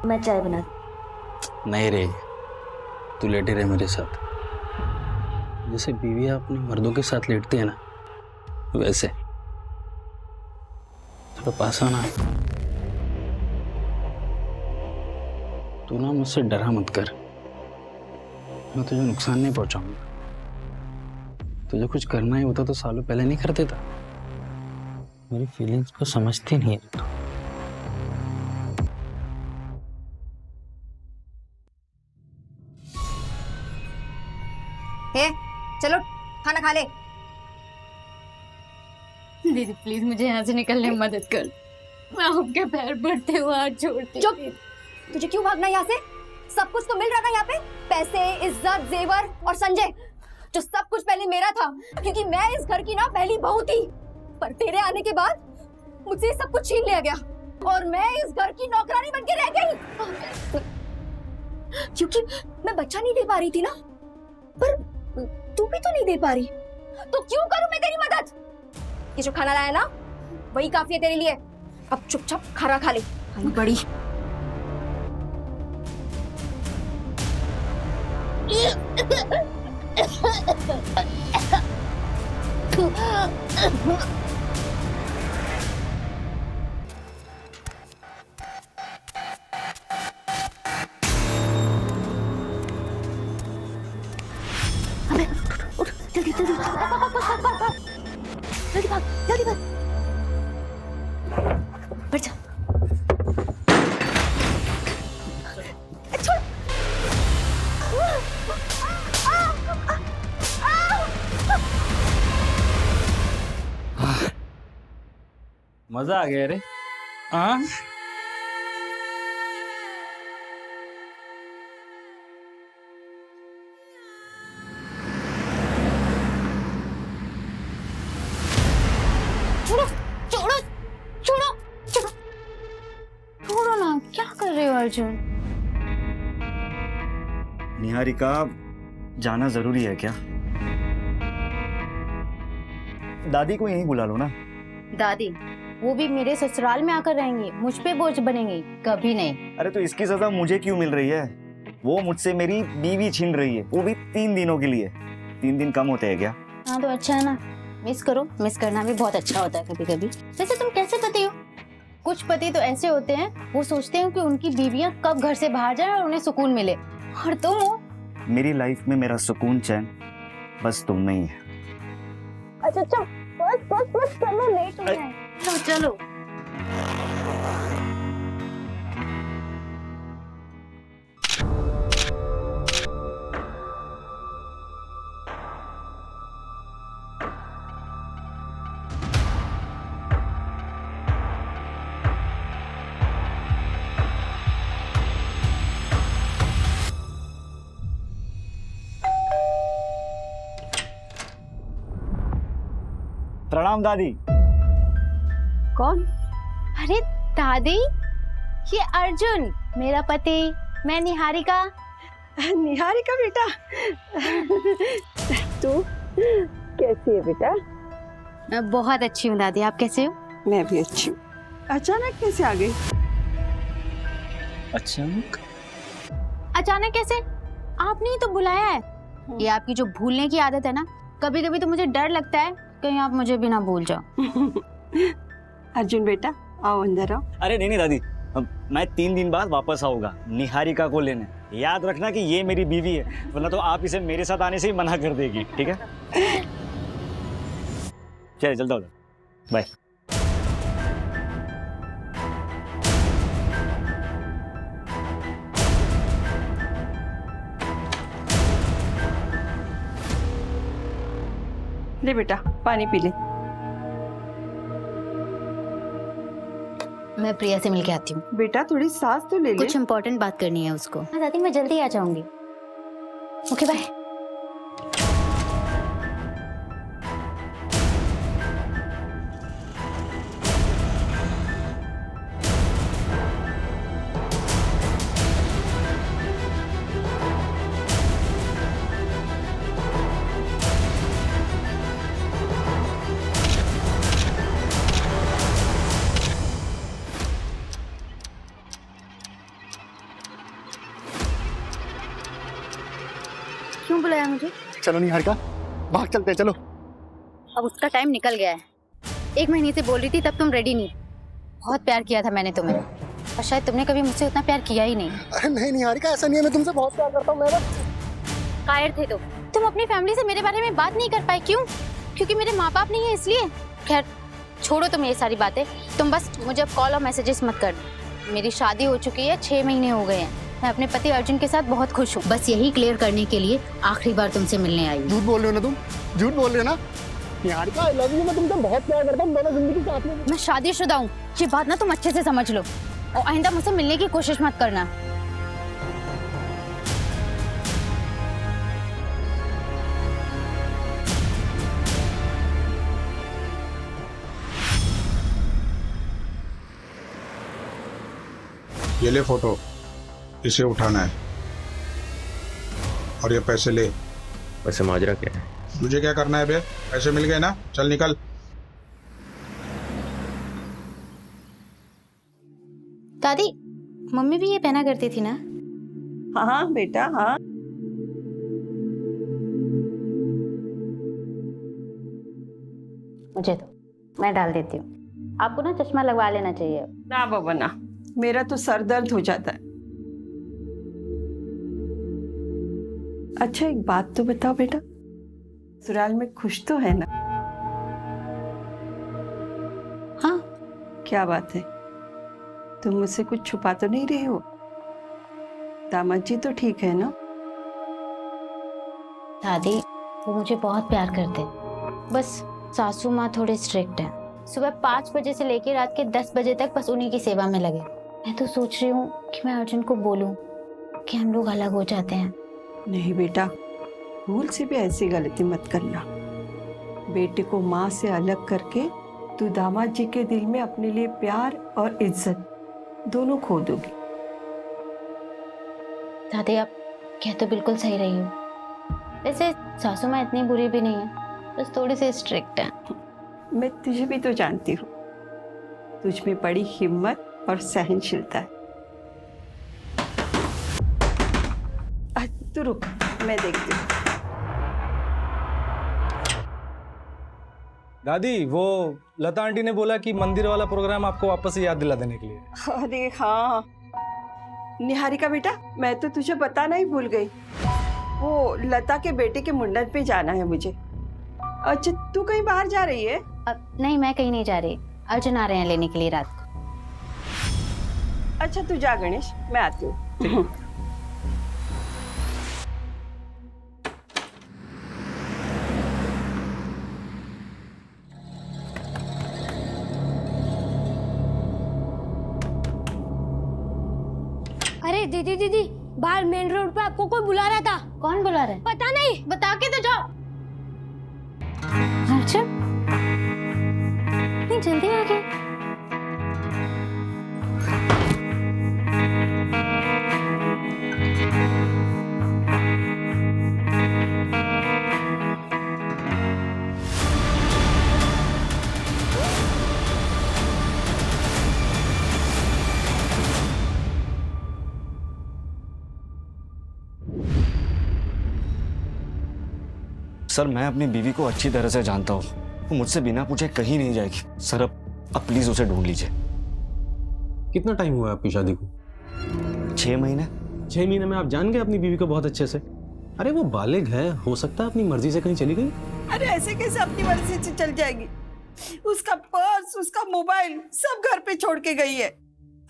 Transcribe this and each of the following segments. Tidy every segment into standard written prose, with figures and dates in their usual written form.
मैं चाय बना। नहीं रे, तू लेटे रहे मेरे साथ। जैसे बीवियां अपने मर्दों के साथ लेटती है ना, वैसे। थोड़ा पास आना। तू ना मुझसे डरा मत कर, मैं तुझे नुकसान नहीं पहुंचाऊंगा। तुझे कुछ करना ही होता तो सालों पहले नहीं कर देता। मेरी फीलिंग्स को समझती नहीं है तू। हे, चलो खाना खा ले। दीदी प्लीज मुझे यहाँ से निकलने में मदद कर। मैं आपके पैर पड़ते हुए हाथ छोड़ती। चुप। तुझे क्यों भागना यहाँ से? सब कुछ तो मिल रहा था यहाँ पे, पैसे, इज्जत, जेवर और संजय, जो सब कुछ पहले मेरा था, क्योंकि मैं इस घर की ना पहली बहू थी। पर तेरे आने के बाद मुझसे सब कुछ छीन लिया गया और मैं इस घर की नौकरानी बनके रह गई। क्योंकि मैं बच्चा नहीं दे पा रही थी ना, पर तू भी तो नहीं दे पा रही, तो क्यों करूं मैं तेरी मदद? ये जो खाना लाया ना, वही काफी है तेरे लिए। अब चुपचाप खाना खा ले, बड़ी। जल्दी जल्दी जल्दी भाग, जल्दी भाग। बढ़ जा। छोड़। मजा आ गया रे। हाँ, छोड़ो छोड़ो छोड़ो छोड़ो छोड़ो ना, क्या कर रहे हो अर्जुन? निहारिका, जाना जरूरी है क्या? दादी को यहीं बुला लो ना। दादी वो भी मेरे ससुराल में आकर रहेंगी, मुझ पे बोझ बनेंगी? कभी नहीं। अरे तो इसकी सजा मुझे क्यों मिल रही है? वो मुझसे मेरी बीवी छीन रही है, वो भी 3 दिनों के लिए। 3 दिन कम होते हैं क्या? हाँ तो अच्छा है ना, मिस करो। मिस करना भी बहुत अच्छा होता है कभी कभी। वैसे तुम कैसे पति हो? कुछ पति तो ऐसे होते हैं, वो सोचते हैं कि उनकी बीवियां कब घर से बाहर जाए और उन्हें सुकून मिले, और तुम हो। मेरी लाइफ में मेरा सुकून चैन बस तुम में ही है। अच्छा अच्छा, बस बस बस चलो, लेट हो गए। चलो चलो। प्रणाम दादी। कौन? अरे दादी, ये अर्जुन मेरा पति, मैं निहारिका। निहारिका बेटा, तू कैसी है बेटा? मैं बहुत अच्छी हूँ दादी, आप कैसे हो? मैं भी अच्छी हूँ। अचानक कैसे आ गई? अचानक? अचानक कैसे? आपने ही तो बुलाया है। ये आपकी जो भूलने की आदत है ना, कभी कभी तो मुझे डर लगता है कहीं आप मुझे भी ना भूल जाओ। अर्जुन बेटा, आओ अंदर आओ। अरे नहीं नहीं दादी, मैं 3 दिन बाद वापस आऊंगा निहारिका को लेने। याद रखना कि ये मेरी बीवी है, वरना तो आप इसे मेरे साथ आने से ही मना कर देगी, ठीक है? चलिए जल्दी आओ, बाय। ले बेटा, पानी पी ले। मैं प्रिया से मिलके आती हूँ। बेटा थोड़ी सांस तो ले ले। कुछ इम्पोर्टेंट बात करनी है उसको। हाँ दादी, मैं जल्दी आ जाऊंगी। Okay bye. क्यों बुलाया मुझे? चलो निहारिका, भाग चलते हैं, चलो। अब उसका टाइम निकल गया है। 1 महीने से बोल रही थी, तब तुम रेडी नहीं। बहुत प्यार किया था मैंने तुम्हें, और शायद तुमने कभी मुझसे उतना प्यार किया ही नहीं। अरे नहीं निहारिका, ऐसा नहीं है, मैं तुमसे बहुत प्यार करता हूँ। मैं बस कायर थे तुम अपनी फैमिली से मेरे बारे में बात नहीं कर पाए। क्यों? क्योंकि मेरे माँ बाप नहीं है इसलिए? खैर छोड़ो तुम ये सारी बातें। तुम बस मुझे अब कॉल और मैसेजेस मत कर। मेरी शादी हो चुकी है, 6 महीने हो गए हैं। मैं अपने पति अर्जुन के साथ बहुत खुश हूँ। बस यही क्लियर करने के लिए आखिरी बार तुमसे मिलने आई हूँ। झूठ बोल रहे हो ना तुम, झूठ बोल रहे हो ना निहारिका। आई लव यू, मैं तुमसे बहुत प्यार करता हूँ, दोनों जिंदगी साथ में। मैं शादीशुदा हूँ, ये बात ना तुम अच्छे से समझ लो, और आइंदा मुझसे मिलने की कोशिश मत करना। ये ले फोटो, इसे उठाना है और ये पैसे ले। वैसे माजरा क्या है? तुझे क्या करना है बे? पैसे मिल गए ना, चल निकल। दादी, मम्मी भी ये पहना करती थी ना? हाँ बेटा, हाँ। मुझे तो मैं डाल देती हूँ। आपको ना चश्मा लगवा लेना चाहिए। ना बाबा ना, मेरा तो सर दर्द हो जाता है। अच्छा एक बात तो बताओ बेटा, ससुराल में खुश तो है ना? हाँ। क्या बात है, तुम मुझसे कुछ छुपा तो नहीं रही हो? दामाद जी तो ठीक है ना? दादी वो मुझे बहुत प्यार करते हैं, बस सासू माँ थोड़े स्ट्रिक्ट हैं। सुबह 5 बजे से लेकर रात के 10 बजे तक बस उन्हीं की सेवा में लगे। मैं तो सोच रही हूँ कि मैं अर्जुन को बोलूँ कि हम लोग अलग हो जाते हैं। नहीं बेटा, भूल से भी ऐसी गलती मत करना। बेटे को माँ से अलग करके तू दामाद जी के दिल में अपने लिए प्यार और इज्जत दोनों खो दोगी। दादी आप कह तो बिल्कुल सही रही हो। वैसे सासू माँ इतनी बुरी भी नहीं है, बस थोड़ी सी स्ट्रिक्ट है। मैं तुझे भी तो जानती हूँ, तुझ में बड़ी हिम्मत और सहनशीलता है। तू रुक, मैं देखती हूँ। दादी, वो लता आंटी ने बोला कि मंदिर वाला प्रोग्राम आपको वापस से याद दिला देने के लिए। अरे हाँ निहारिका बेटा, मैं तो तुझे बताना ही भूल गई। वो लता के बेटे के मुंडन पे जाना है मुझे। अच्छा तू कहीं बाहर जा रही है? नहीं मैं कहीं नहीं जा रही, अर्जुन आ रहे हैं लेने के लिए रात को। अच्छा तू जा गणेश, मैं आती हूँ। अरे दीदी दीदी, बाहर मेन रोड पे आपको कोई बुला रहा था। कौन बुला रहा है? पता नहीं। बता के तो जाओ। अर्जुन नहीं, जल्दी आ गए। सर मैं अपनी बीवी को अच्छी तरह से जानता हूँ, वो मुझसे बिना पूछे कहीं नहीं जाएगी। सर अब प्लीज उसे ढूंढ लीजिए। कितना टाइम हुआ आपकी शादी को? 6 महीने। 6 महीने में आप जान गए अपनी बीवी को बहुत अच्छे से? अरे वो बालिग है, हो सकता है अपनी मर्जी से कहीं चली गई। अरे ऐसे कैसे अपनी मर्जी से चल जाएगी? उसका पर्स, उसका मोबाइल सब घर पे छोड़ के गई है।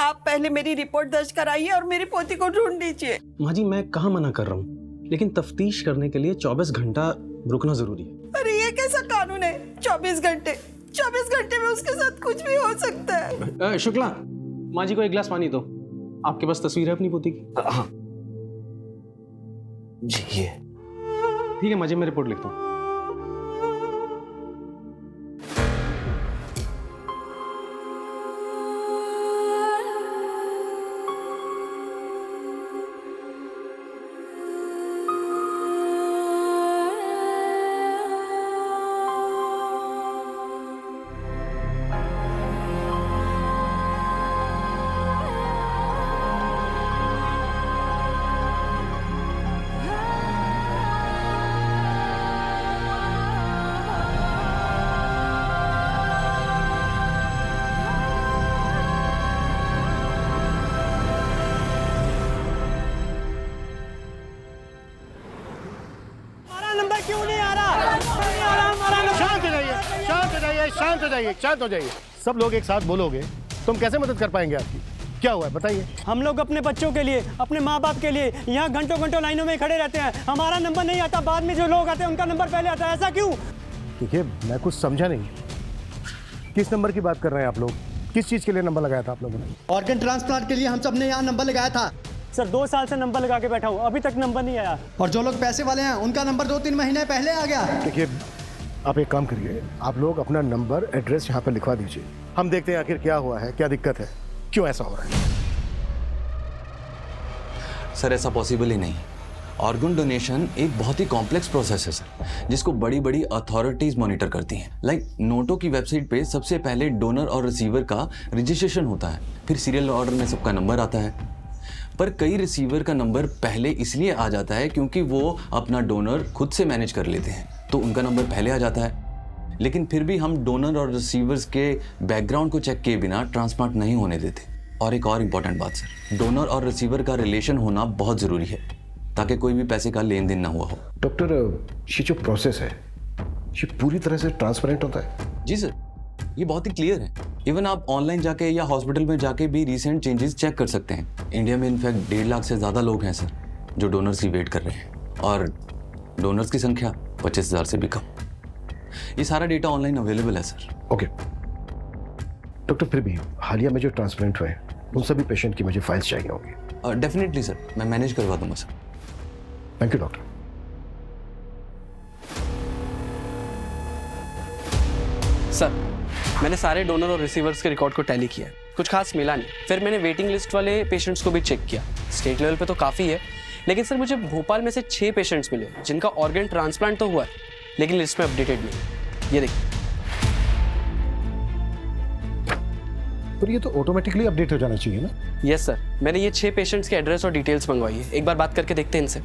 आप पहले मेरी रिपोर्ट दर्ज कराइए और मेरी पोती को ढूंढ लीजिए। माँ जी मैं कहाँ मना कर रहा हूँ, लेकिन तफ्तीश करने के लिए 24 घंटा रुकना जरूरी है। अरे ये कैसा कानून है? 24 घंटे? 24 घंटे में उसके साथ कुछ भी हो सकता है। शुक्ला, माँ जी को 1 गिलास पानी दो। आपके पास तस्वीर है अपनी पोती की? हाँ जी ये। ठीक है माँ जी, मैं रिपोर्ट लिखता हूँ। शांत हो जाइए, शांत हो जाइए। सब लोग एक साथ बोलोगे तो हम कैसे मदद कर पाएंगे आपकी? क्या हुआ है बताइए। हम लोग अपने बच्चों के लिए, अपने माँ बाप के लिए यहाँ घंटों घंटों लाइनों में खड़े रहते हैं। हमारा नंबर नहीं आता, बाद में जो लोग आते हैं उनका नंबर पहले आता है। ऐसा क्यों? देखिए, मैं कुछ समझा नहीं। किस नंबर की बात कर रहे हैं आप लोग? किस चीज़ के लिए नंबर लगाया था आप लोगों ने? ऑर्गन ट्रांसप्लांट के लिए हम सब ने यहाँ नंबर लगाया था सर। 2 साल से नंबर लगा के बैठा हूँ, अभी तक नंबर नहीं आया। और जो लोग पैसे वाले हैं उनका नंबर 2-3 महीने पहले आ गया। देखिए, आप एक काम करिए, आप लोग अपना नंबर एड्रेस यहाँ पर लिखवा दीजिए। हम देखते हैं आखिर क्या हुआ है, क्या दिक्कत है, क्यों ऐसा हो रहा है। सर ऐसा पॉसिबल ही नहीं। ऑर्गन डोनेशन एक बहुत ही कॉम्प्लेक्स प्रोसेस है सर, जिसको बड़ी बड़ी अथॉरिटीज मॉनिटर करती हैं। लाइक नोटो की वेबसाइट पे सबसे पहले डोनर और रिसीवर का रजिस्ट्रेशन होता है, फिर सीरियल ऑर्डर में सबका नंबर आता है। पर कई रिसीवर का नंबर पहले इसलिए आ जाता है क्योंकि वो अपना डोनर खुद से मैनेज कर लेते हैं, तो उनका नंबर पहले आ जाता है। लेकिन फिर भी हम डोनर और रिसीवर्स के बैकग्राउंड को चेक किए बिना ट्रांसप्लांट नहीं होने देते। और एक और इम्पॉर्टेंट बात सर, डोनर और रिसीवर का रिलेशन होना बहुत ज़रूरी है, ताकि कोई भी पैसे का लेन देन ना हुआ हो। डॉक्टर, ये जो प्रोसेस है ये पूरी तरह से ट्रांसपेरेंट होता है? जी सर, ये बहुत ही क्लियर है। इवन आप ऑनलाइन जाके या हॉस्पिटल में जाके भी रिसेंट चेंजेस चेक कर सकते हैं। इंडिया में इनफैक्ट 1.5 लाख से ज़्यादा लोग हैं सर जो डोनर्स की वेट कर रहे हैं, और डोनर्स की संख्या 25,000 से भी कम। ये सारा डेटा ऑनलाइन अवेलेबल है सर। ओके डॉक्टर, फिर भी हालिया में जो ट्रांसप्लांट हुए उन सभी पेशेंट की मुझे फाइल्स चाहिए होंगी। डेफिनेटली सर, मैं मैनेज करवा दूंगा sir. Thank you doctor. Sir मैंने सारे डोनर और रिसीवर्स के रिकॉर्ड को टैली किया है, कुछ खास मिला नहीं। फिर मैंने वेटिंग लिस्ट वाले पेशेंट्स को भी चेक किया। स्टेट लेवल पे तो काफ़ी है, लेकिन सर मुझे भोपाल में से 6 पेशेंट्स मिले जिनका ऑर्गन ट्रांसप्लांट तो हुआ है, लेकिन लिस्ट में अपडेटेड नहीं। ये देखिए। पर ये तो ऑटोमेटिकली अपडेट हो जाना चाहिए ना? यस सर, मैंने ये 6 पेशेंट्स के एड्रेस और डिटेल्स मंगवाई है। एक बार बात करके देखते हैं इनसे।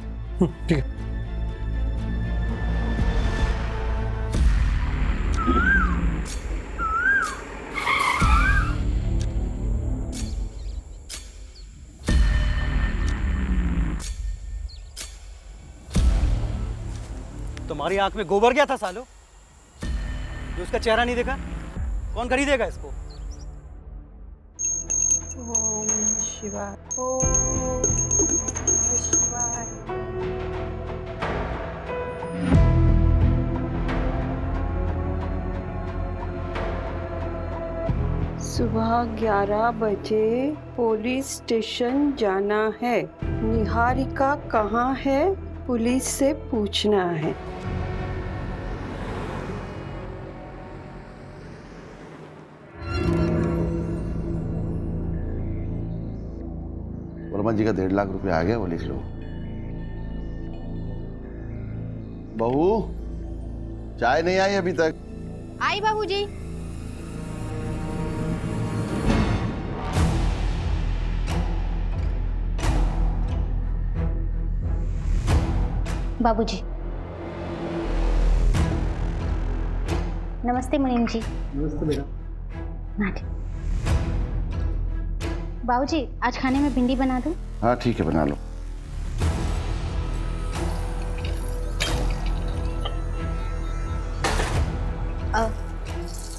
ठीक है। तुम्हारी आंख में गोबर गया था सालो, जो उसका चेहरा नहीं देखा? कौन खरीदेगा इसको? ओम शिवाय, ओम शिवाय। सुबह 11 बजे पुलिस स्टेशन जाना है। निहारिका कहाँ है? पुलिस से पूछना है। वर्मा जी का 1.5 लाख रुपया आ गया, वो लिख लो। बहू, चाय नहीं आई अभी तक? आई बाबूजी। बाबूजी नमस्ते मुनीम जी। नमस्ते बेटा। बाबूजी आज खाने में भिंडी बना दूं? हाँ ठीक है, बना लो।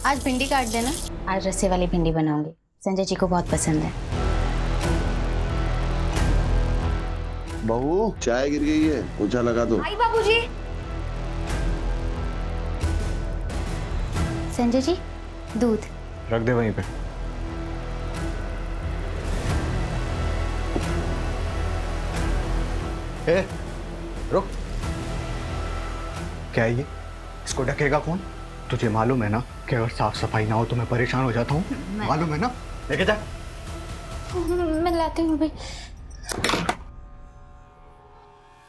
आज भिंडी काट देना। आज रस्से वाली भिंडी बनाऊंगी, संजय जी को बहुत पसंद है। बहू, चाय गिर गई है, पोछा लगा दो। आई बाबूजी। संजय जी दूध रख दे वहीं पे। ए, रुक। क्या है ये? इसको ढकेगा कौन? तुझे मालूम है ना कि अगर साफ सफाई ना हो तो मैं परेशान हो जाता हूँ, मालूम है ना? लेके जा। मैं लाती हूँ भाई।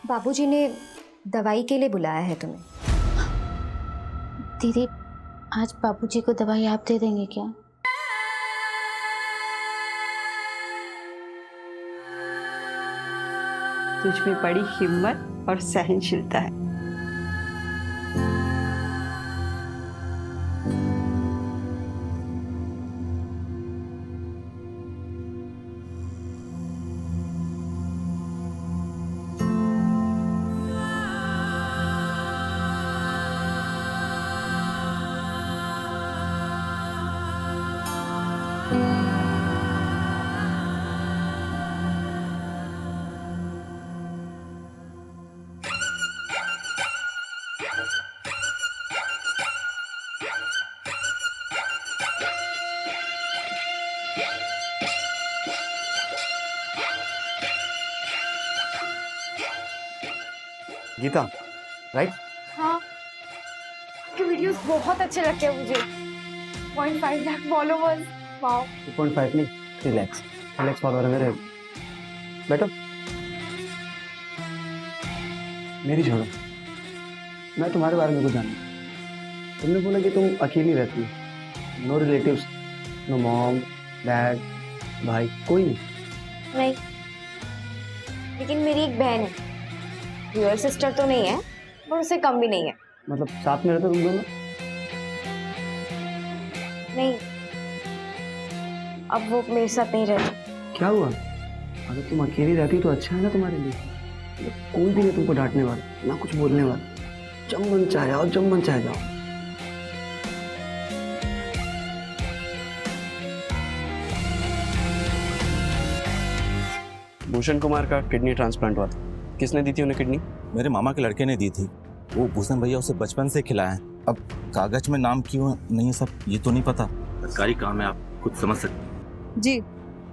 बाबूजी ने दवाई के लिए बुलाया है तुम्हें। दीदी आज बाबूजी को दवाई आप दे देंगे क्या? तुझ में बड़ी हिम्मत और सहनशीलता है। गीता, राइट? हाँ, आपके वीडियोस बहुत अच्छे लगते हैं मुझे। 0.5 लाख फॉलोवर्स, वाओ। 2.5 नहीं, रिलैक्स फॉलोअर है मेरे। बैठो, मेरी छोड़ो, मैं तुम्हारे बारे में कुछ जानता हूँ। तुमने बोला कि तुम अकेली रहती हो, no relatives, no mom, dad, भाई, कोई नहीं? नहीं, लेकिन मेरी एक बहन है। रियल सिस्टर तो नहीं है, पर उससे कम भी नहीं है। मतलब साथ में रहते तुम दोनों? नहीं, अब वो मेरे साथ नहीं रहती। क्या हुआ? अगर तुम अकेली रहती तो अच्छा है ना तुम्हारे लिए। मतलब कोई भी नहीं तुमको डांटने वाला, ना कुछ बोलने वाला। जब मन चाहे आओ, जब मन चाहे जाओ। भूषण कुमार का किडनी ट्रांसप्लांट हुआ था। किसने दी थी उन्हें किडनी? मेरे मामा के लड़के ने दी थी। वो भूषण भैया उसे बचपन से खिलाए हैं। अब कागज में नाम क्यों नहीं सब ये तो नहीं पता। सरकारी काम है, आप खुद समझ सकते। जी,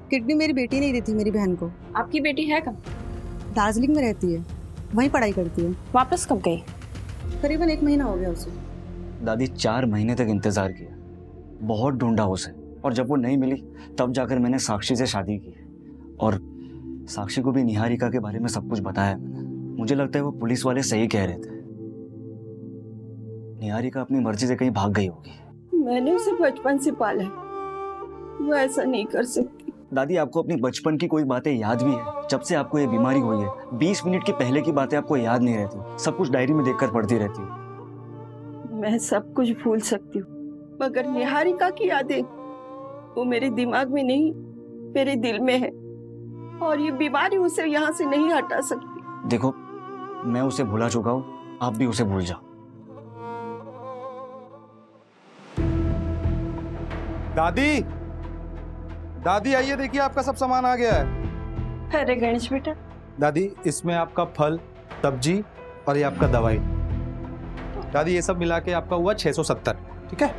किडनी मेरी बेटी ने दी थी मेरी बहन को। आपकी बेटी है कहाँ? दार्जिलिंग में रहती है, वहीं पढ़ाई करती है। वापस कब गई? करीबन 1 महीना हो गया उसे। दादी 4 महीने तक इंतजार किया, बहुत ढूंढा उसे, और जब वो नहीं मिली तब जाकर मैंने साक्षी से शादी की। और साक्षी को भी निहारिका के बारे में सब कुछ बताया मैंने। मुझे लगता है वो पुलिस वाले सही कह रहे थे, निहारिका अपनी मर्जी से कहीं भाग गई होगी। मैंने उसे बचपन से पाला है, वो ऐसा नहीं कर सकती। दादी, आपको अपनी बचपन की कोई बातें याद भी है? जब से आपको ये बीमारी हुई है 20 मिनट के पहले की बातें आपको याद नहीं रहती, सब कुछ डायरी में देखकर पढ़ती रहती हूँ। मैं सब कुछ भूल सकती हूँ, मगर निहारिका की यादें वो मेरे दिमाग में नहीं, मेरे दिल में है, और ये बीमारी उसे यहाँ से नहीं हटा सकती। देखो, मैं उसे भुला चुका हूँ, आप भी उसे भूल जाओ। दादी, दादी आइए, देखिए आपका सब सामान आ गया है। अरे गणेश बेटा। दादी, इसमें आपका फल, सब्जी और ये आपका दवाई। दादी, ये सब मिला के आपका हुआ 670, ठीक है?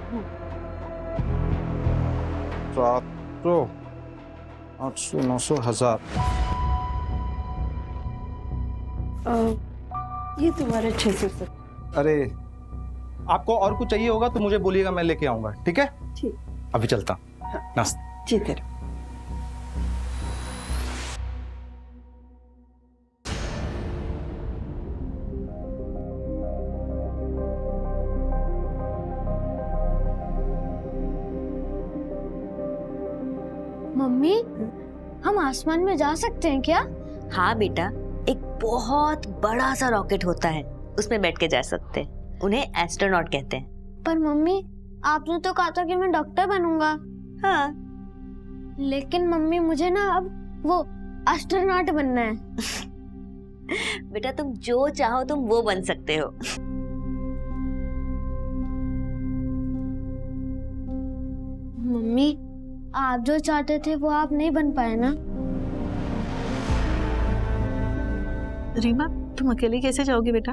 700, 800, 900, 1000। ये तुम्हारा 670। अरे, आपको और कुछ चाहिए होगा तो मुझे बोलिएगा, मैं लेके आऊंगा, ठीक है? ठीक। अभी चलता। नाश्ता। जी तेरा। मम्मी, हम आसमान में जा सकते हैं क्या? हाँ बेटा, एक बहुत बड़ा सा रॉकेट होता है, उसमें बैठ के जा सकते हैं। उन्हें एस्ट्रोनॉट कहते हैं। पर मम्मी, आपने तो कहा था कि मैं डॉक्टर बनूंगा। हाँ, लेकिन मम्मी, मुझे ना अब वो एस्ट्रोनॉट बनना है। बेटा, तुम जो चाहो तुम वो बन सकते हो। मम्मी, आप जो चाहते थे वो आप नहीं बन पाए ना? रीमा, तुम अकेले कैसे जाओगे बेटा?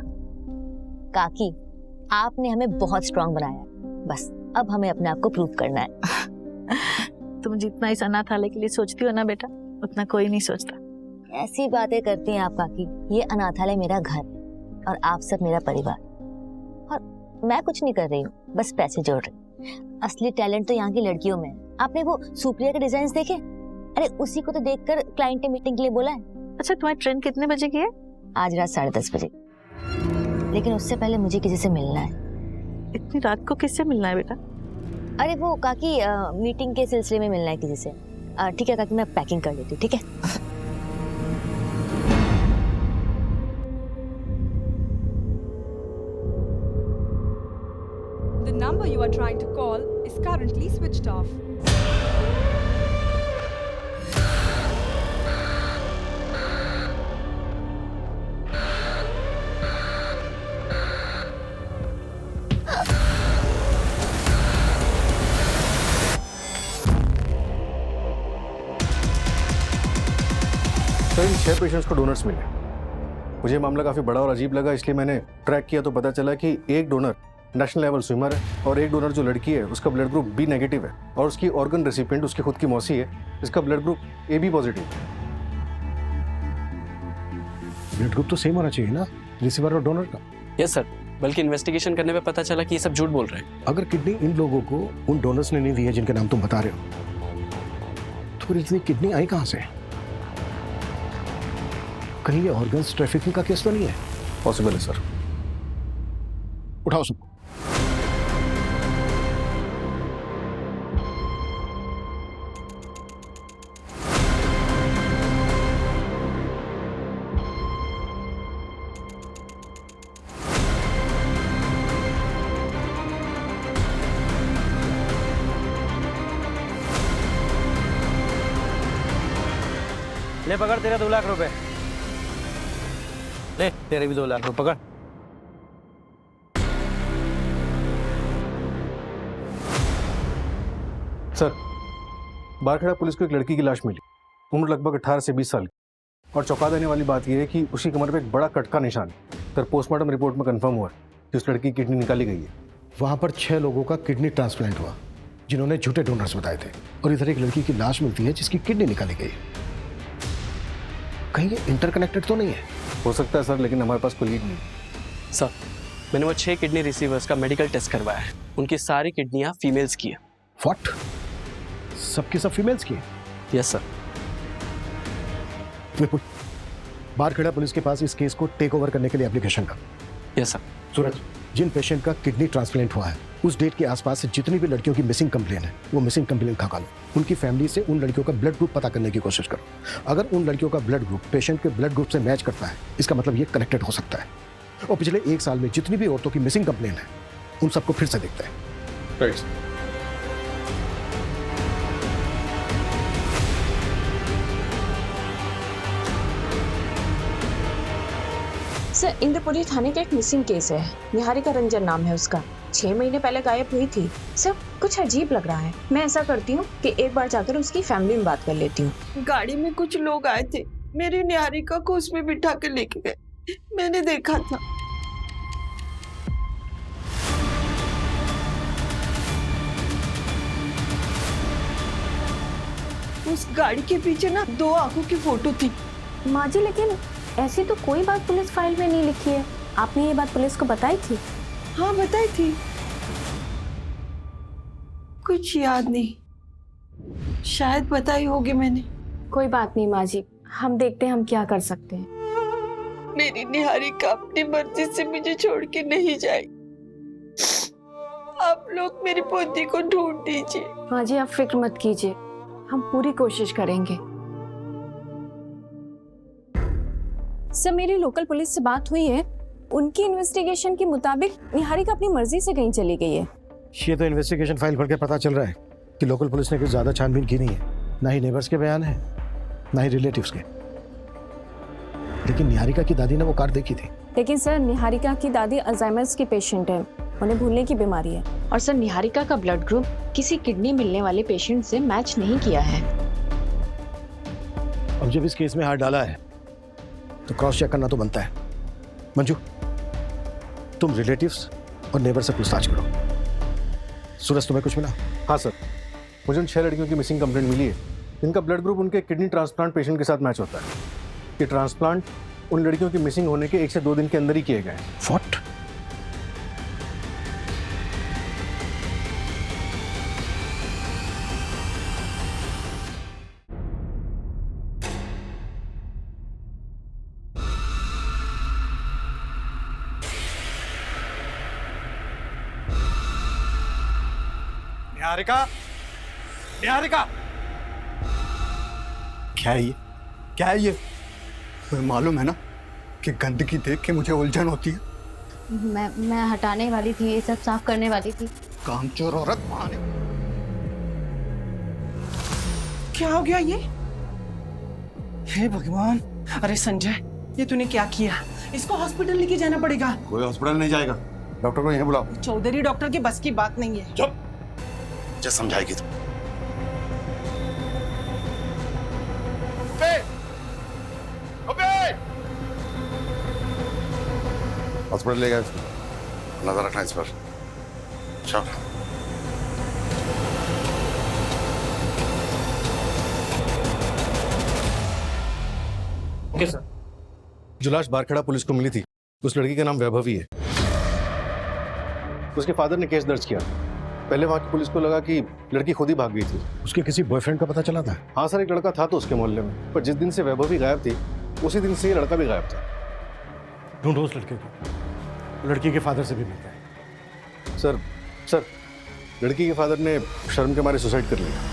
काकी, आपने हमें बहुत स्ट्रांग बनाया, बस अब हमें अपने आप को प्रूव करना है। तुम जितना इस अनाथालय के लिए सोचती हो ना बेटा, उतना कोई नहीं सोचता। ऐसी बातें करती हैं आप काकी। ये अनाथालय मेरा घर है और आप सब मेरा परिवार, और मैं कुछ नहीं कर रही हूँ, बस पैसे जोड़ रही हूँ। असली टैलेंट तो यहाँ की लड़कियों में है। आपने वो सुप्रिया के डिजाइन देखे? अरे उसी को तो देखकर क्लाइंट ने मीटिंग के लिए बोला है। अच्छा, तुम्हारी ट्रेन कितने बजे की है? आज रात 10:30 बजे, लेकिन उससे पहले मुझे किसी से मिलना है। इतनी रात को किससे मिलना है बेटा? अरे वो काकी, मीटिंग के सिलसिले में मिलना है किसी से। ठीक है काकी, मैं पैकिंग कर लेती हूँ, ठीक है? The number you are trying to call is currently switched off. तो इन 6 पेशेंट्स को डोनर्स मिले। मुझे मामला काफ़ी बड़ा और अजीब लगा, इसलिए मैंने ट्रैक किया तो पता चला कि एक डोनर नेशनल लेवल स्विमर है और एक डोनर जो लड़की है उसका ब्लड ग्रुप बी नेगेटिव है और उसकी ऑर्गन रेसिपिएंट उसकी खुद की मौसी है, इसका blood group A B positive है। ब्लड ग्रुप तो सेम होना चाहिए ना? रिसीवर और डोनर का? यस सर, बल्कि इन्वेस्टिगेशन करने पे पता चला कि ये सब झूठ बोल रहे हैं। अगर किडनी इन लोगों को उन डोनर्स ने नहीं दी है जिनके नाम तुम बता रहे हो, तो फिर इतनी किडनी आई कहां से? कहीं ये ऑर्गन्स ट्रैफिकिंग का केस तो नहीं है? पॉसिबल है सर। उठाओ सबको। ले पकड़, तेरा 2 लाख रुपए। ले तेरे भी 2 लाख रुपए पकड़। सर, बारखेड़ा पुलिस को एक लड़की की लाश मिली, उम्र लगभग 18 से 20 साल की। और चौंका देने वाली बात यह है कि उसकी कमर पे एक बड़ा कट का निशान है। सर, पोस्टमार्टम रिपोर्ट में कंफर्म हुआ कि उस लड़की की किडनी निकाली गई है। वहां पर 6 लोगों का किडनी ट्रांसप्लांट हुआ जिन्होंने झूठे डोनर्स बताए थे, और इधर एक लड़की की लाश मिलती है जिसकी किडनी निकाली गई है। कहीं ये इंटरकनेक्टेड तो नहीं है? हो सकता है सर, लेकिन हमारे पास कोई लीड नहीं। सर, मैंने वो 6 किडनी रिसीवर्स का मेडिकल टेस्ट करवाया है। उनकी सारी किडनियां फीमेल्स की है। व्हाट? सबकी सब फीमेल्स की है? Yes sir. Vipul, Barkheda police के पास इस केस को टेक ओवर करने के लिए एप्लीकेशन कर। Yes sir. सूरज, जिन पेशेंट का किडनी ट्रांसप्लांट हुआ है उस डेट के आसपास से जितनी भी लड़कियों की मिसिंग कंप्लेन है वो मिसिंग कंप्लेन खा लो। उनकी फैमिली से उन लड़कियों का ब्लड ग्रुप पता करने की कोशिश करो। अगर उन लड़कियों का ब्लड ग्रुप पेशेंट के ब्लड ग्रुप से मैच करता है, इसका मतलब ये कनेक्टेड हो सकता है। और पिछले 1 साल में जितनी भी औरतों की मिसिंग कंप्लेन है उन सबको फिर से देखते हैं। राइट। सर, इंद्रपुरी थाने का एक मिसिंग केस है। निहारिका रंजन नाम है उसका। 6 महीने पहले गायब हुई थी। सर, कुछ अजीब लग रहा है। मैं ऐसा करती हूँ कि एक बार जाकर उसकी फैमिली में बात कर लेती हूँ। गाड़ी में कुछ लोग आए थे, मेरी निहारिका को उसमें बिठा के लेके गए। मैंने देखा था। उस गाड़ी के पीछे ना 2 आंखों की फोटो थी। माँ जी, लेकिन ऐसी तो कोई बात पुलिस फाइल में नहीं लिखी है। आपने ये बात पुलिस को बताई थी? हाँ, बताई थी। कुछ याद नहीं, शायद बताई होगी मैंने। कोई बात नहीं माँ जी, हम देखते हैं हम क्या कर सकते हैं। मेरी निहारिका अपनी मर्जी से मुझे छोड़ के नहीं जाएगी। आप लोग मेरी पोती को ढूंढ दीजिए। माँ जी, आप फिक्र मत कीजिए, हम पूरी कोशिश करेंगे। सर, मेरी लोकल पुलिस से बात हुई है। उनकी इन्वेस्टिगेशन के मुताबिक निहारिका अपनी मर्जी से कहीं चली गई है। ये तो इन्वेस्टिगेशन फाइल पढ़ के पता चल रहा है कि लोकल पुलिस ने कुछ ज्यादा छानबीन की नहीं है। ना ही नेबर्स के बयान है, ना ही रिलेटिव्स के। लेकिन निहारिका की दादी ने वो कार देखी थी। लेकिन सर, निहारिका की दादी अल्जाइमर्स की पेशेंट है, उन्हें भूलने की बीमारी है। और सर, निहारिका का ब्लड ग्रुप किसी किडनी मिलने वाले पेशेंट से मैच नहीं किया है। अब जब इस केस में हाथ डाला है तो क्रॉस चेक करना तो बनता है। मंजू, तुम रिलेटिव्स और नेबर से पूछताछ करो। सूरज, तुम्हें कुछ मिला? हाँ सर, मुझे उन 6 लड़कियों की मिसिंग कंप्लेंट मिली है जिनका ब्लड ग्रुप उनके किडनी ट्रांसप्लांट पेशेंट के साथ मैच होता है। ये ट्रांसप्लांट उन लड़कियों की मिसिंग होने के 1 से 2 दिन के अंदर ही किए गए। व्हाट? निहारिका, निहारिका, क्या है ये? क्या है ये? तुम्हें मालूम है ना कि गंदगी देख के मुझे उलझन होती है। मैं हटाने वाली थी, ये सब साफ करने वाली थी। कामचोर औरत। क्या हो गया ये? हे भगवान! अरे संजय, ये तूने क्या किया? इसको हॉस्पिटल लेके जाना पड़ेगा। कोई हॉस्पिटल नहीं जाएगा, डॉक्टर को यहीं बुलाओ। चौधरी डॉक्टर की बस की बात नहीं है। चुप, मुझे समझाएगी तुम। हॉस्पिटल ले गए इसको, नजर रखना इस पर। चल। Okay sir. जो लाश बारखेड़ा पुलिस को मिली थी उस लड़की का नाम वैभवी है। उसके फादर ने केस दर्ज किया। पहले वहां की पुलिस को लगा कि लड़की खुद ही भाग गई थी। उसके किसी बॉयफ्रेंड का पता चला था? हाँ सर, एक लड़का था तो उसके मोहल्ले में, पर जिस दिन से वैभवी गायब थी उसी दिन से ये लड़का भी गायब था। ढूंढो उस लड़के को, लड़की के फादर से भी मिलता है। सर, लड़की के फादर ने शर्म के मारे सुसाइड कर लिया।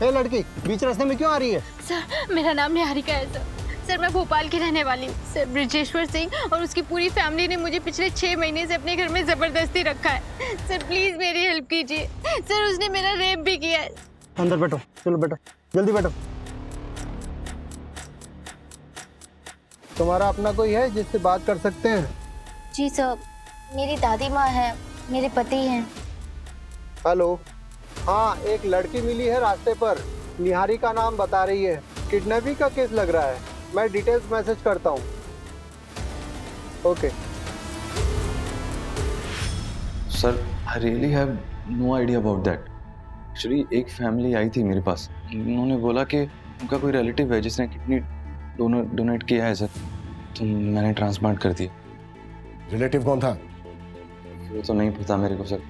ए लड़की, बीच रास्ते में क्यों आ रही है? सर, मेरा नाम निहारिका है सर। सर, मैं भोपाल की रहने वाली हूँ। सर, ब्रिजेश्वर सिंह और उसकी पूरी फैमिली ने मुझे पिछले 6 महीने से अपने घर में जबरदस्ती रखा है। सर, प्लीज मेरी हेल्प कीजिए। सर, उसने मेरा रेप भी किया है। अंदर बैठो, चलो बैठो, जल्दी बैठो। तुम्हारा अपना कोई है जिससे बात कर सकते हैं? जी सर, मेरी दादी माँ है, मेरे पति हैं। हेलो, हाँ, एक लड़की मिली है रास्ते पर, निहारिका नाम बता रही है। किडनैपिंग का केस लग रहा है। मैं डिटेल्स मैसेज करता हूँ। Okay sir, I really have no idea about that. Actually एक फैमिली आई थी मेरे पास, उन्होंने बोला कि उनका कोई रिलेटिव है जिसने किडनी डोनेट किया है सर, तो मैंने ट्रांसप्लांट कर दिया। रिलेटिव कौन था? वो तो नहीं पता मेरे को सर,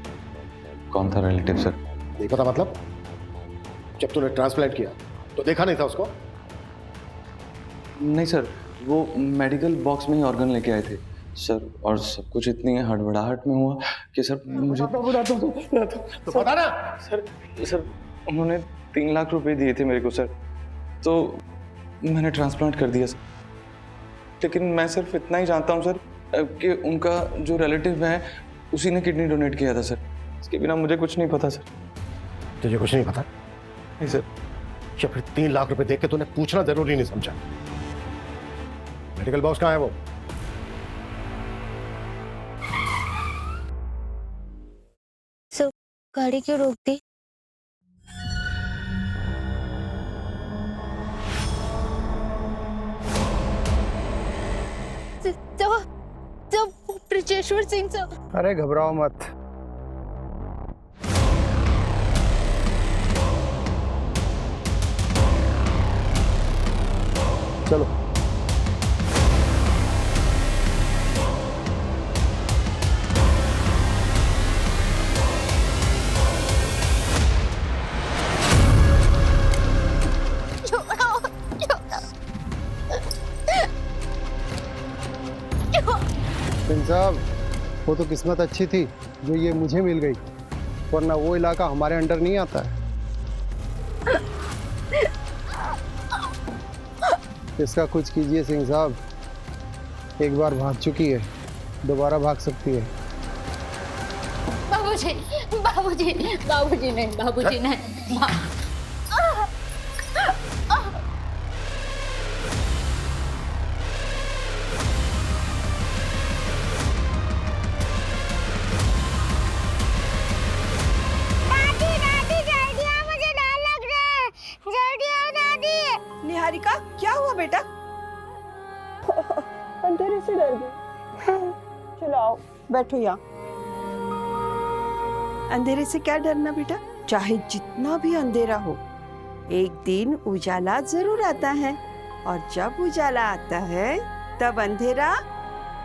कौन था रिलेटिव सर। नहीं पता मतलब? जब तूने ट्रांसप्लांट किया तो देखा नहीं था उसको? नहीं सर, वो मेडिकल बॉक्स में ही ऑर्गन लेके आए थे सर, और सब कुछ इतनी हड़बड़ाहट में हुआ कि सर मुझे तो पता ना सर उन्होंने 3 लाख रुपए दिए थे मेरे को सर, तो मैंने ट्रांसप्लांट कर दिया सर। लेकिन मैं सिर्फ इतना ही जानता हूँ सर कि उनका जो रिलेटिव है उसी ने किडनी डोनेट किया था सर, इसके बिना मुझे कुछ नहीं पता सर। तुझे कुछ नहीं पता? नहीं सर। या फिर 3 लाख रुपए देख के तूने पूछना जरूरी नहीं समझा? मेडिकल बॉक्स कहाँ है वो? सर, गाड़ी क्यों रोक दी? ब्रिजेश्वर सिंह सर। अरे घबराओ मत। चलो सिंह साहब, वो तो किस्मत अच्छी थी जो ये मुझे मिल गई, वरना वो इलाका हमारे अंडर नहीं आता है। इसका कुछ कीजिए सिंह साहब, एक बार भाग चुकी है, दोबारा भाग सकती है। बाबूजी, बाबूजी, बाबूजी नहीं, बाबूजी नहीं। निहारिका, क्या हुआ बेटा? अंधेरे से डर गई। चलो आओ, बैठो यहाँ। अंधेरे से क्या डरना बेटा, चाहे जितना भी अंधेरा हो, एक दिन उजाला जरूर आता है, और जब उजाला आता है तब अंधेरा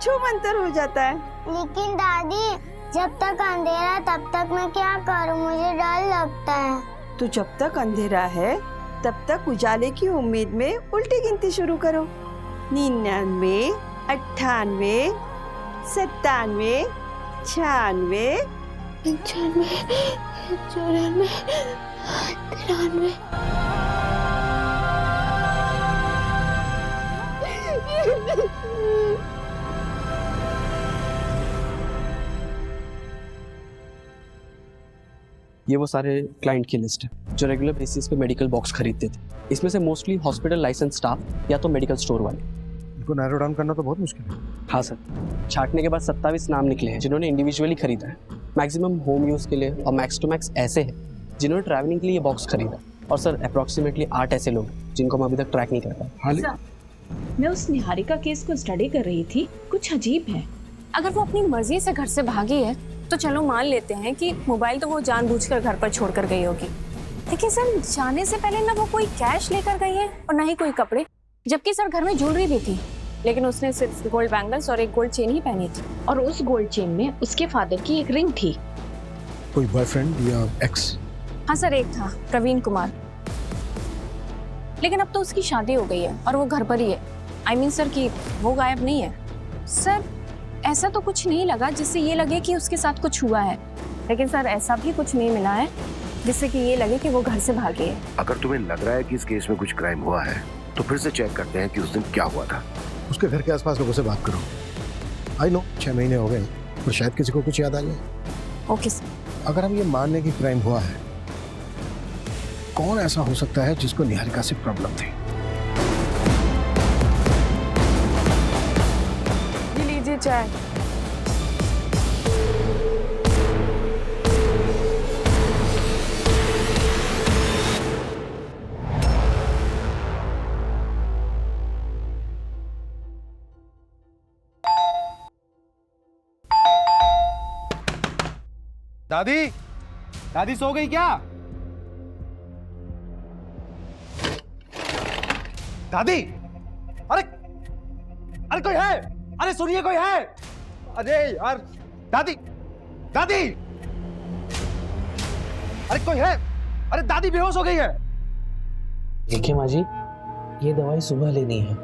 छूमंतर हो जाता है। लेकिन दादी, जब तक अंधेरा तब तक मैं क्या करूं, मुझे डर लगता है। तो जब तक अंधेरा है तब तक उजाले की उम्मीद में उल्टी गिनती शुरू करो। 99, 98, 97, 96 94 93 ये वो सारे क्लाइंट की लिस्ट है जो रेगुलर बेसिस पे मेडिकल बॉक्स खरीदते थे। इसमें से मोस्टली हॉस्पिटल लाइसेंस स्टाफ या तो मेडिकल स्टोर वाले। इनको नैरो डाउन करना तो बहुत मुश्किल है। हाँ सर, छाटने के बाद 27 नाम निकले हैं जिन्होंने इंडिविजुअली खरीदा है। मैक्सिमम होम यूज़ के लिए और मैक्स टू मैक्स ऐसे हैं जिन्होंने ट्रैवलिंग के लिए ये बॉक्स खरीदा। और सर अप्रॉक्सीमेटली 8 ऐसे लोग जिनको हम अभी तक ट्रैक नहीं कर पाए। मैं उस निहारिका केस को स्टडी कर रही थी, कुछ अजीब है। अगर वो अपनी मर्जी से घर से भागी है तो चलो मान लेते हैं कि मोबाइल तो वो जानबूझकर घर पर छोड़कर गई होगी, लेकिन सर जाने से पहले ना वो कोई कैश लेकर गई है और ना ही कोई कपड़े, जबकि सर घर में ज्वेलरी भी थी, लेकिन उसने सिर्फ गोल्ड बैंगल्स और एक गोल्ड चेन ही पहनी थी। और उस गोल्ड चेन में उसके फादर की एक रिंग थी। कोई बॉयफ्रेंड या एक्स? हाँ सर, एक था प्रवीण कुमार, लेकिन अब तो उसकी शादी हो गई है और वो घर पर ही है। आई मीन सर कि वो गायब नहीं है। सर ऐसा तो कुछ नहीं लगा जिससे ये लगे कि उसके साथ कुछ हुआ है, लेकिन सर ऐसा भी कुछ नहीं मिला है जिससे कि ये लगे कि वो घर से भागी है। अगर तुम्हें लग रहा है कि इस केस में कुछ क्राइम हुआ है तो फिर से चेक करते हैं कि उस दिन क्या हुआ था। उसके घर के आसपास लोगों से बात करो। आई नो 6 महीने हो गए, पर शायद किसी को कुछ याद आ जाए। Okay sir. अगर हम ये मान लें कि क्राइम हुआ है, कौन ऐसा हो सकता है जिसको निहारिका से प्रॉब्लम थी? ये लीजिए चाय। दादी, दादी सो गई क्या? दादी, अरे अरे कोई है? अरे सुनिए, कोई है? अरे यार, दादी, दादी, अरे कोई है? अरे दादी बेहोश हो गई है। देखिए माँ जी, ये दवाई सुबह लेनी है,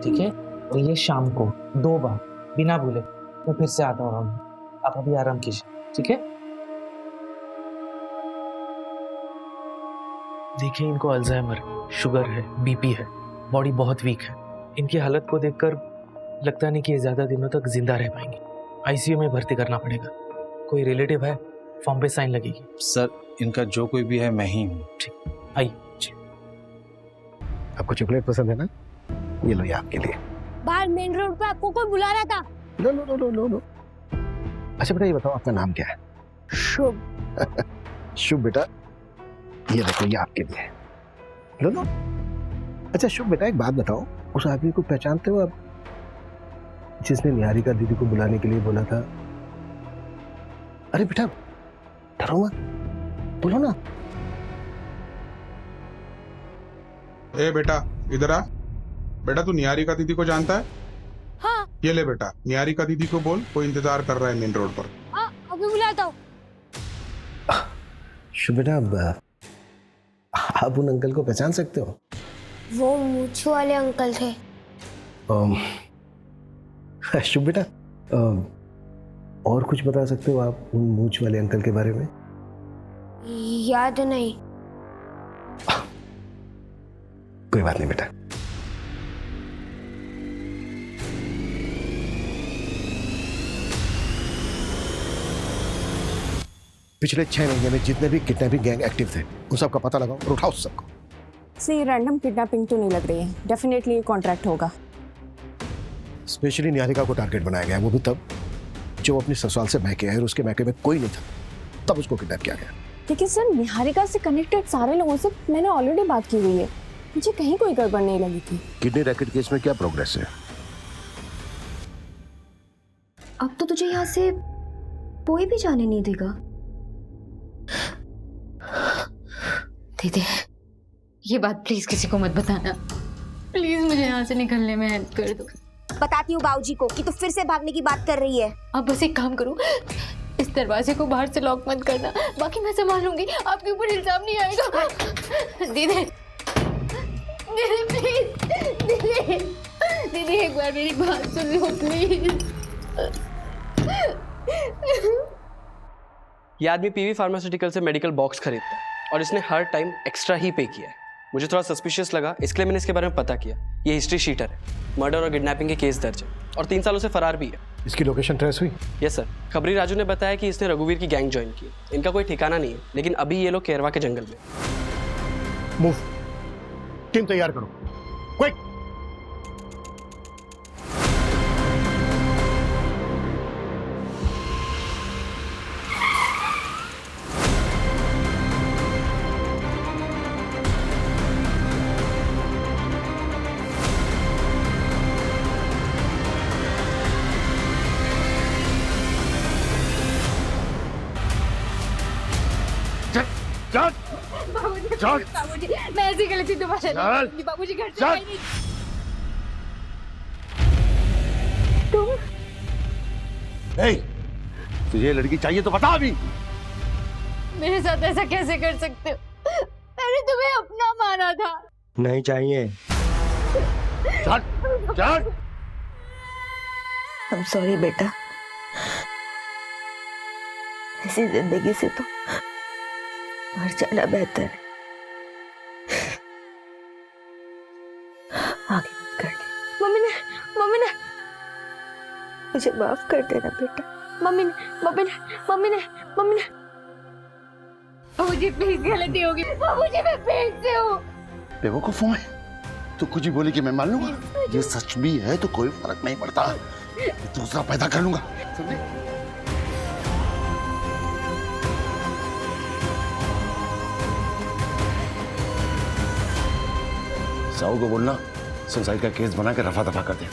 ठीक है? और ये शाम को 2 बार बिना भूले। मैं फिर से आता हूँ, आप अभी आराम कीजिए, ठीक है? देखिए, इनको अल्जाइमर, शुगर है, बीपी है, बॉडी बहुत वीक है। इनकी हालत को देखकर लगता नहीं कि ये ज्यादा दिनों तक जिंदा रह पाएंगे। आईसीयू में भर्ती करना पड़ेगा। कोई रिलेटिव है? फॉर्म पे साइन लगेगी। सर, इनका जो कोई भी है मैं ही हूँ। ठीक, आइए। आपको चॉकलेट पसंद है ना? ये लो, ये आपके लिए। बाहर मेन रोड पे आपको कोई बुला रहा था। लो लो लो लो लो लो। अच्छा बेटा, ये बताओ आपका नाम क्या है? शुभ। शुभ बेटा, ये देखो, ये आपके लिए। लो लो। अच्छा शुभ बेटा, एक बात बताओ, उस आदमी को पहचानते हो आप जिसने निहारिका दीदी को बुलाने के लिए बोला था? अरे बेटा डरो मत, बोलो ना। ए बेटा, इधर आ। बेटा तू निहारिका दीदी को जानता है? हाँ। ये ले बेटा, निहारिका दीदी को बोल, कोई इंतजार कर रहा है मेन रोड पर। हाँ, अभी बुलाता हूँ। शुभ बेटा, आप उन अंकल को पहचान सकते हो? वो मूंछ वाले अंकल थे। शुभ बेटा, और कुछ बता सकते हो आप उन मूंछ वाले अंकल के बारे में? याद नहीं। कोई बात नहीं बेटा। पिछले 6 महीने में जितने भी किडनैपिंग गैंग एक्टिव थे उन सबका पता लगाओ और उठाओ सबको। ये रैंडम किडनैपिंग तो नहीं लग रही है, डेफिनेटली ये कॉन्ट्रैक्ट होगा। स्पेशली निहारिका को टारगेट बनाया गया, वो भी तब जब वो अपने ससुराल से मैके है और उसके मैके में कोई नहीं था, तब उसको किडनैप किया गया। लेकिन सर निहारिका से कनेक्टेड सारे लोगों से मैंने ऑलरेडी बात की हुई है, मुझे कहीं कोई गड़बड़ नहीं लगी थी। किडनी रैकेट केस में क्या प्रोग्रेस है? अब तो तुझे यहाँ से कोई भी जाने नहीं देगा। दीदी, ये बात प्लीज किसी को मत बताना। प्लीज मुझे यहाँ से निकलने में हेल्प कर दो। बताती हूँ बाबूजी को कि तू फिर से भागने की बात कर रही है। अब बस एक काम करो, इस दरवाजे को बाहर से लॉक मत करना, बाकी मैं संभालूंगी, आपके ऊपर इल्जाम नहीं आएगा। दीदी, दीदी प्लीज, दीदी, दीदी एक बार मेरी बात सुन लो प्लीज। ये आदमी पीवी फार्मास्यूटिकल से मेडिकल बॉक्स खरीदता है और इसने हर टाइम एक्स्ट्रा ही पे किया है। मुझे थोड़ा सस्पिशियस लगा, इसके लिए मैंने इसके बारे में पता किया। ये हिस्ट्री शीटर है, मर्डर और किडनैपिंग के केस दर्ज है और 3 सालों से फरार भी है। इसकी लोकेशन ट्रेस हुई? यस सर, खबरी राजू ने बताया कि इसने रघुवीर की गैंग ज्वाइन की। इनका कोई ठिकाना नहीं है, लेकिन अभी ये लोग केरवा के जंगल में। मूव, टीम तैयार करो, क्विक। बाबूजी, मैं ऐसी गलती दोबारा नहीं करूंगी। बाबूजी घर से बाहर नहीं। तुम? तुझे लड़की चाहिए तो बता अभी। मेरे साथ ऐसा कैसे कर सकते हो? मैंने तुम्हें अपना माना था। नहीं चाहिए। चल, चल। I'm sorry बेटा, ऐसी जिंदगी से तो मर जाना बेहतर है। आगे मत कर ले। मम्मी ने मुझे माफ कर देना बेटा। मम्मी ने बाबूजी प्लीज, गलती होगी। बाबूजी मैं पेट से हूँ। बेवकूफ हूँ मैं? तू कुछ ही बोली कि मैं मान लूंगा? ये सच भी है तो कोई फर्क नहीं पड़ता, दूसरा पैदा कर लूंगा। समझे? साहू को बोलना सुसाइड का केस बना के रफा दफा कर दे।